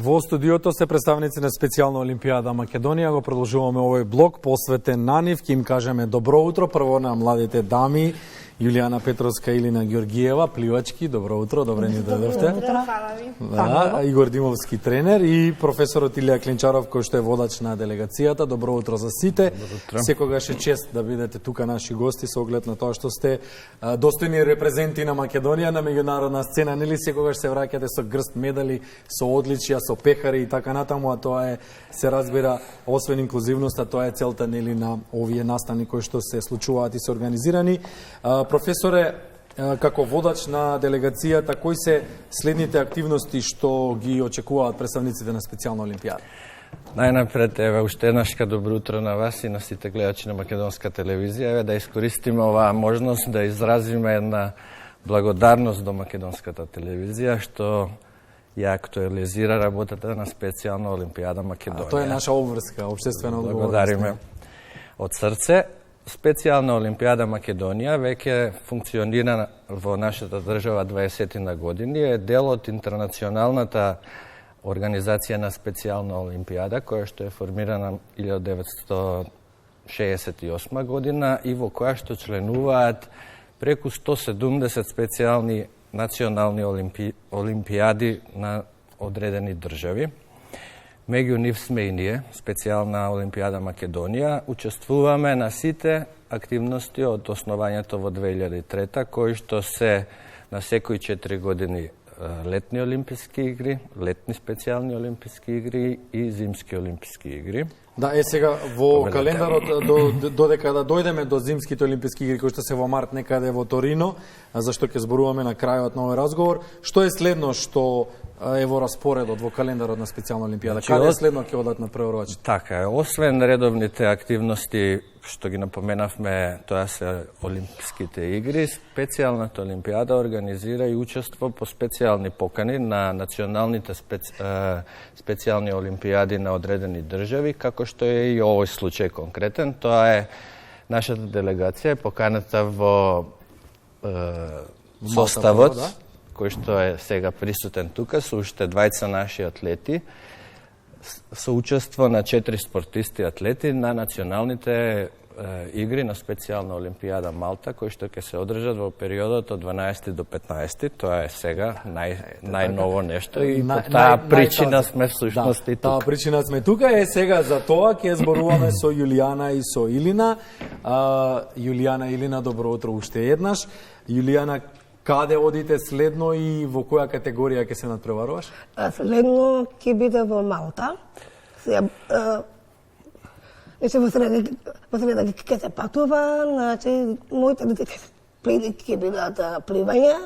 Во студиото се представници на специјална Олимпијада Македонија. Го продолжуваме овој блок посветен на нив. Ке им кажеме добро утро прво на младите дами Јулијана Петровска и Илина Ѓоргиева, пливачки. Добро утро, добре ни дојдовте. Да, Игор Димовски тренер и професорот Илија Клинчаров кој што е водач на делегацијата. Добро утро за сите. Секогаш е чест да бидете тука наши гости со оглед на тоа што сте достојни репрезенти на Македонија на меѓународна сцена, нели секогаш се враќате со грст медали, со одличија, со пехари и така натаму, а тоа е, се разбира, освен инклузивноста, тоа е целта нели на овие настани кои што се случуваат и се организирани. Професоре, како водач на делегацијата, кои се следните активности што ги очекуваат представниците на специјална Олимпијада? Најнапред, еве, уште еднашка добро утро на вас и на сите гледачи на Македонска телевизија. Еве, да искористиме оваа можност да изразиме една благодарност до Македонската телевизија, што ја актуализира работата на специјална Олимпијада Македонија. Тоа е наша обврска, општествена одговорност. Благодариме од срце. Специјална Олимпијада Македонија веќе функционира во нашата држава 20 на години, е дел од интернационалната организација на специјална Олимпијада, која што е формирана 1968 година и во која што членуваат преку 170 специјални национални олимпијади на одредени држави. Меѓу нив сме и ние, специјална Олимпијада Македонија. Учествуваме на сите активности од основањето во 2003, кои што се на секои 4 години летни олимписки игри, летни специјални олимписки игри и зимски олимписки игри. Да, сега во календарот додека да дојдеме до зимските олимписки игри кои што се во март некаде во Торино, зашто ќе зборуваме на крајот на овој разговор, што е следно што е во распоредот во календарот на специјална Олимпијада? Каде следно ќе одат на преварувачите? Така е, освен редовните активности што ги напоменавме, тоа се олимписките игри, специјалната Олимпијада организира и учество по специјални покани на националните специјални олимпијади на одредени држави, како што е и овој случај конкретен. Тоа е нашата делегација е поканата во составот, кој што е сега присутен тука, со уште 20 наши атлети, со учество на 4 спортисти атлети на националните игри на специјална Олимпијада Малта, кои што ќе се одржат во периодот од 12 до 15. Тоа е сега најново нешто и по таа причина сме всушност и тука. Таа причина сме тука е сега за тоа ќе зборуваме со Јулијана и со Илина. Јулијана и Илина, добро утро уште еднаш. Јулијана, каде одите следно и во која категорија ќе се надпреваруваш? Следно ќе биде во Малта. Во среда ќе се патува, значи моите прилики ќе бидат пливање,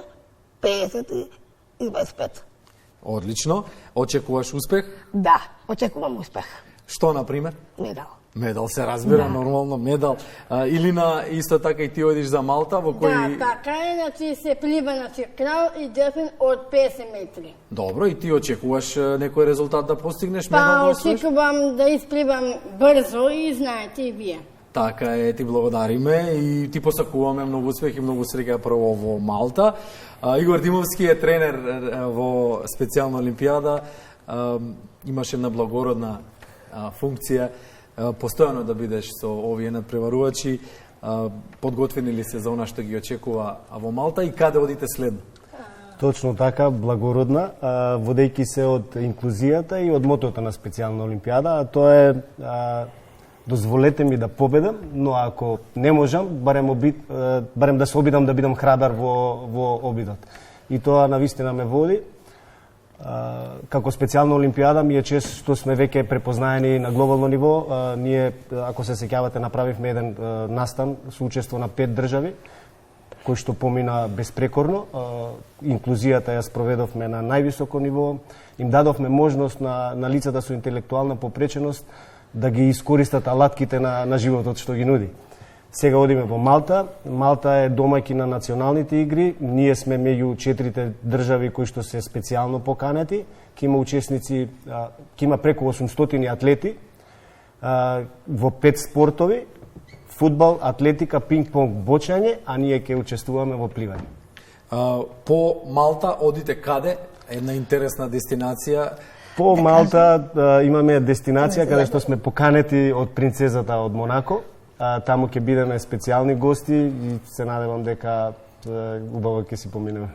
50 и 25. Одлично. Очекуваш успех? Да, очекувам успех. Што, например? Медал. Медал, се разбира, нормално, медал. Илина, исто така и ти одиш за Малта, во кој... Да, така е, значи се плива на крал и дефин од 50 метри. Добро, и ти очекуваш некој резултат да постигнеш, медал да освоиш? Очекувам да испливам брзо и знаете и вие. Така е, ти благодариме и ти посакуваме многу успех и многу среќа прво во Малта. Игор Димовски е тренер во специјална Олимпијада. Имаше една благородна функција постојано да бидеш со овие надпреварувачи. Подготвени ли се за она што ги очекува во Малта и каде одите следно? Точно така, благородна, водејќи се од инклузијата и од мотото на специјална Олимпијада, а тоа е дозволете ми да победам, но ако не можам, барем да се обидам да бидам храбар во обидот. И тоа навистина ме води. Како специјална Олимпијада ми е чест што сме веќе препознаени на глобално ниво. Ние, ако се сеќавате, направивме еден настан со учество на 5 држави, кој што помина безпрекорно. Инклузијата ја спроведовме на највисоко ниво, им дадовме можност на лицата со интелектуална попреченост да ги искористат алатките на животот што ги нуди. Сега одиме во Малта. Малта е домаќин на националните игри. Ние сме меѓу 4 држави кои што се специјално поканети. Ќе има учесници, ќе има преку 800 атлети во 5 спортови: фудбал, атлетика, пинг-понг, бочање, а ние ќе учествуваме во пливање. По Малта одите каде? Една интересна дестинација. По Малта имаме дестинација каде што сме поканети од принцезата од Монако. Таму ќе бидеме специјални гости и се надевам дека убаво ќе си поминеме.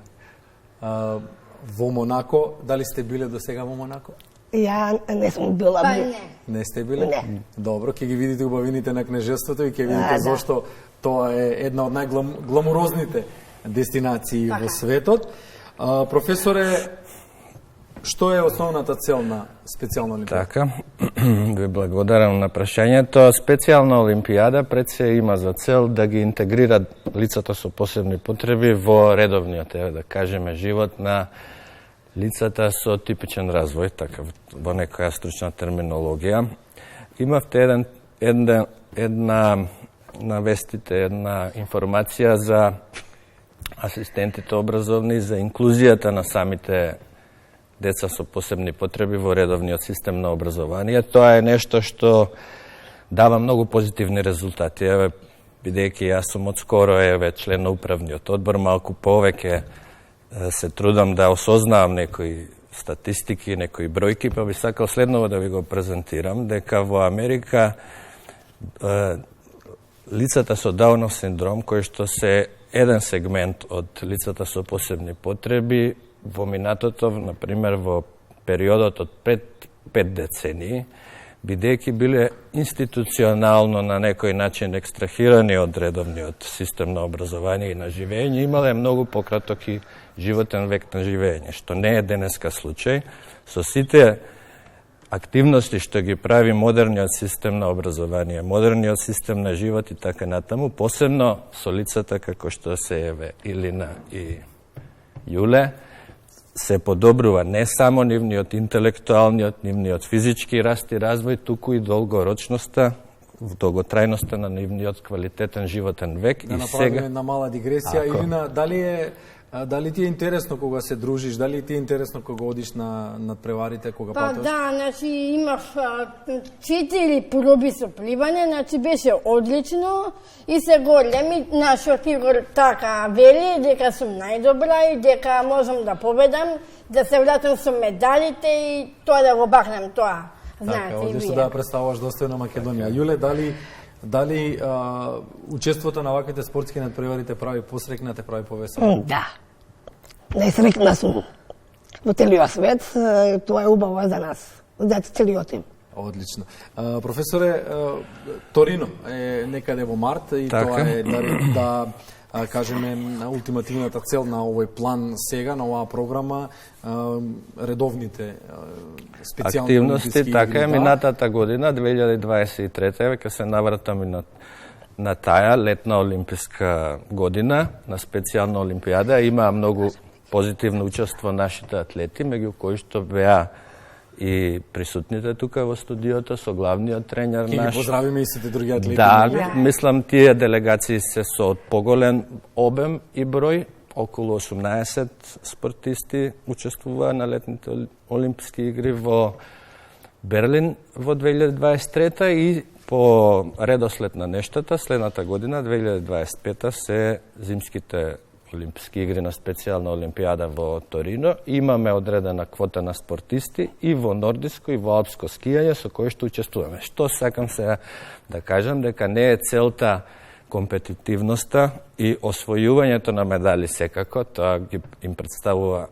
Во Монако, дали сте биле до сега во Монако? Ја не сум била. Па не. Не сте биле? Не. Добро, ќе ги видите убавините на кнежеството и ќе видите Да. зошто тоа е една од најгламурозните дестинации во светот. Професоре, што е основната цел на специјална олимпијада? Така, ви благодарам на прашањето. Специјална олимпијада пред се има за цел да ги интегрира лицата со посебни потреби во редовниот, да кажеме, живот на лицата со типичен развој, така во некоја стручна терминологија. Имавте една навестите една информација за асистентите образовни, за инклузијата на самите деца со посебни потреби во редовниот систем на образование. Тоа е нешто што дава многу позитивни резултати. Еве, бидејќи јас сум од скоро член на управниот одбор, малку повеќе се трудам да осознавам некои статистики, некои бројки, па би сакал следново да ви го презентирам, дека во Америка лицата со Даунов синдром, кои што се еден сегмент од лицата со посебни потреби, во минатото, например, во периодот од пред 5 децении, бидејќи биле институционално на некој начин екстрахирани од редовниот систем на образование и на живење, имале многу пократок и животен век на живење, што не е денеска случај. Со сите активности што ги прави модерниот систем на образование, модерниот систем на живот и така натаму, посебно со лицата како што се еве Илина и Јуле, се подобрува не само нивниот интелектуалниот, нивниот физички раст и развој, туку и долгорочноста, долготрајноста на нивниот квалитетен животен век. Да и направиме сега една мала дигресија. Илина, дали ти е интересно кога се дружиш, дали ти е интересно кога одиш на надпреварите, кога Па патуваш? да, значи имав 4 проби со пливање, значи беше одлично и се големи, нашиот Игор така вели дека сум најдобра и дека можам да победам, да се вратам со медалите и тоа да го бахнем тоа. Знаете Така, и одиш вие. да представуваш достојно Македонија. Јуле, дали учеството на ваквите спортски надпревари те прави посрекна, те прави повесела? Да. Најсрекна сум. Во целиот свет, тоа е убаво за нас, за целиот им. Одлично. Професоре, Торино е некаде во март и Така. тоа е да кажеме ултимативната цел на овој план сега, на оваа програма, редовните специјални активности, олимписки така е, игри, да. минатата година, 2023, веќе се навратам и на таа летна олимписка година, на специјална олимпијада. Има многу позитивно учество нашите атлети, меѓу кои што беа и присутните тука во студиото со главниот тренер Ќе ги наш. поздравиме и сите други атлети. Да, нели? мислам тие делегации се со од поголем обем и број, околу 18 спортисти учествуваа на летните олимписки игри во Берлин во 2023 и по редослед на нештата, следната година, 2025 се зимските олимписки игри на специјална олимпијада во Торино. Имаме одредена квота на спортисти и во нордиско и во алпско скијање со кои што учествуваме. Што сакам сега да кажам, дека не е целта компетитивноста и освојувањето на медали секако, тоа им представува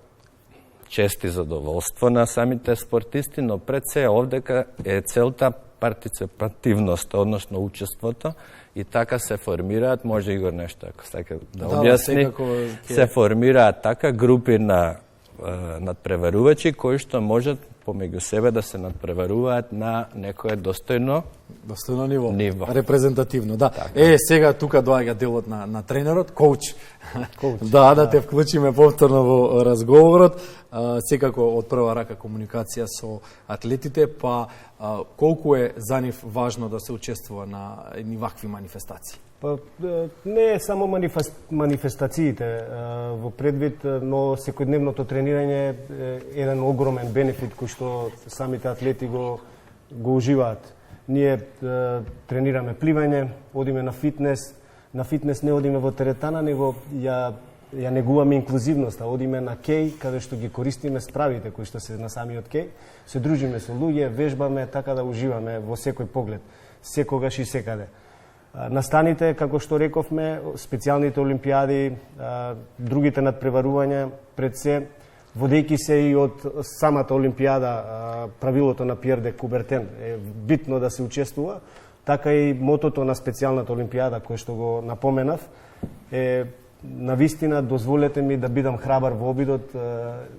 чест и задоволство на самите спортисти, но пред се овдека е целта партиципативност, односно учеството, и така се формираат, може Игор нешто ако сака да објасни, секако се формираат така групи на надпреварувачи кои што можат помеѓу себе да се надпреваруваат на некое достојно ниво. Репрезентативно, да. Сега тука доаѓа делот на тренерот, коуч. Да те вклучиме повторно во разговорот. Секако од прва рака комуникација со атлетите, па колку е за нив важно да се учествува на едни вакви манифестации? Па, не е само манифестациите во предвид, но секојдневното тренирање е еден огромен бенефит кој што самите атлети го уживаат. Ние тренираме пливање, одиме на фитнес не одиме во теретана, него ја ја негуваме инклузивноста, одиме на кеј, каде што ги користиме справите кои што се на самиот кеј, се дружиме со луѓе, вежбаме, така да уживаме во секој поглед, секогаш и секаде. Настаните, како што рековме, специјалните олимпијади, другите надпреварувања, пред се, водејќи се и од самата олимпијада, правилото на Пиер де Кубертен е битно да се учествува, така и мотото на специјалната олимпијада, кој што го напоменав, е навистина дозволете ми да бидам храбар во обидот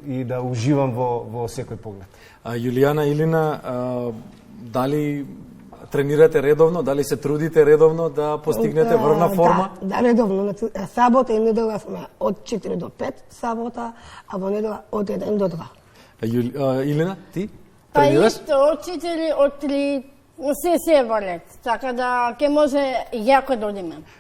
и да уживам во секој поглед. Јулијана, Илина, дали тренирате редовно, дали се трудите редовно да постигнете врна форма? Да, редовно. Сабота и недела сме од 4 до 5 сабота, а во недела од 1 до 2. Илина, ти Па тренираш? исто, од 4, од 3, се валет, така да ќе може јако да одиме.